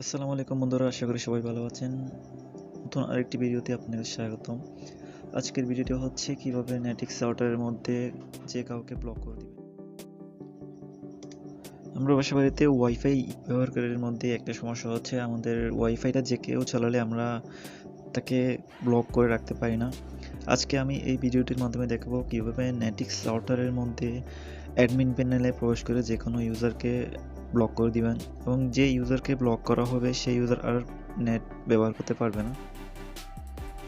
আসসালামু আলাইকুম বন্ধুরা, আশা করি সবাই ভালো আছেন। নতুন আরেকটি ভিডিওতে আপনাদের স্বাগতম। আজকের ভিডিওটি হচ্ছে কিভাবে নেটিক্স রাউটারের মধ্যে যে কাউকে ব্লক করে দিবেন। আমরা বাসা বাড়িতে ওয়াইফাই ব্যবহারকারীর মধ্যে একটা সমস্যা হচ্ছে, আমাদের ওয়াইফাইটা যে কেউ চালালে আমরা তাকে ব্লক করে রাখতে পারি না। আজকে আমি এই ভিডিওটির মাধ্যমে দেখাবো কিভাবে নেটিক্স রাউটারের মধ্যে অ্যাডমিন প্যানেলে প্রবেশ করে যে কোনো ইউজারকে ব্লক করে দিবেন এবং যে ইউজারকে ব্লক করা হবে সেই ইউজার আর নেট ব্যবহার করতে পারবে না।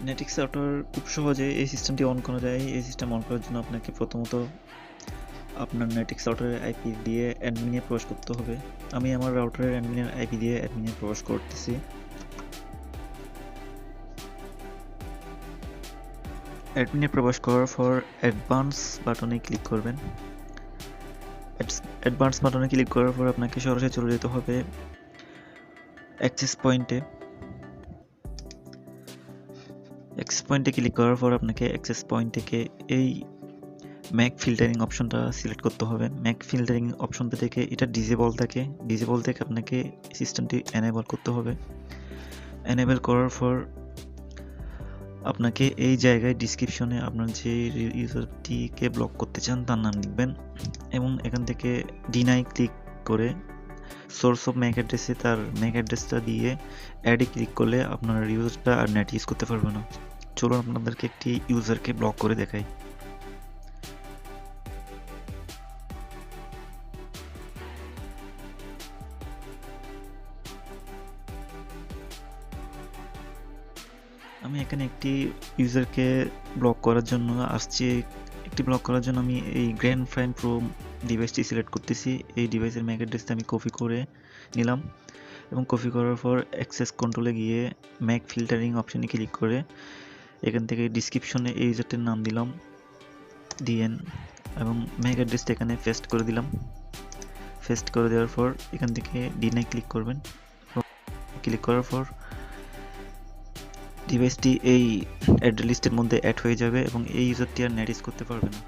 নেটিক্স রাউটার খুব সহজে এই সিস্টেমটি অন করা যায়। এই সিস্টেম অন করার জন্য আপনাকে প্রথমত আপনার নেটিক্স রাউটারের আইপি দিয়ে অ্যাডমিনে প্রবেশ করতে হবে। আমি আমার রাউটারের অ্যাডমিনের আইপি দিয়ে অ্যাডমিনে প্রবেশ করতেছি। অ্যাডমিনে প্রবেশ করার পর অ্যাডভান্স বাটনে ক্লিক করবেন। অ্যাডভান্স বাটনে ক্লিক করার পর আপনাকে সরাসরি চলে যেতে হবে অ্যাক্সেস পয়েন্টে। অ্যাক্সেস পয়েন্টে ক্লিক করার পর আপনাকে অ্যাক্সেস পয়েন্ট থেকে এই ম্যাক ফিল্টারিং অপশনটা সিলেক্ট করতে হবে। ম্যাক ফিল্টারিং অপশনটা থেকে এটা ডিসেবল থেকে আপনাকে সিস্টেমটি এনেবল করতে হবে। এনেবল করার পর আপনাকে এই জায়গায় ডিসক্রিপশনে আপনার যে ইউজারটিকে ব্লক করতে চান তার নাম লিখবেন এবং এখান থেকে ডিনাই ক্লিক করে সোর্স অফ ম্যাক অ্যাড্রেসে তার ম্যাক অ্যাড্রেসটা দিয়ে অ্যাডে ক্লিক করলে আপনার ইউজারটা আর নেট ইউজ করতে পারবে না। চলুন আপনাদেরকে একটি ইউজারকে ব্লক করে দেখাই। আমি এখানে একটি ইউজারকে ব্লক করার জন্য আসছি। ব্লক করার জন্য আমি এই গ্র্যান্ড প্রাইম প্রো ডিভাইসটি সিলেক্ট করতেছি। এই ডিভাইসের ম্যাক অ্যাড্রেসটা আমি কপি করে নিলাম এবং কপি করার পর অ্যাক্সেস কন্ট্রোলে গিয়ে ম্যাক ফিল্টারিং অপশনে ক্লিক করে এখান থেকে ডিসক্রিপশনে এই ইউজারটির নাম দিলাম ডিএন এবং ম্যাক অ্যাড্রেসটা এখানে পেস্ট করে দিলাম। পেস্ট করে দেওয়ার পর এখান থেকে ডিনাই ক্লিক করবেন। ক্লিক করার পর ডিভাইসটি এই অ্যাড্রেস লিস্টের মধ্যে অ্যাড হয়ে যাবে এবং এই ইউজারটি আর নেট ইউজ করতে পারবে না।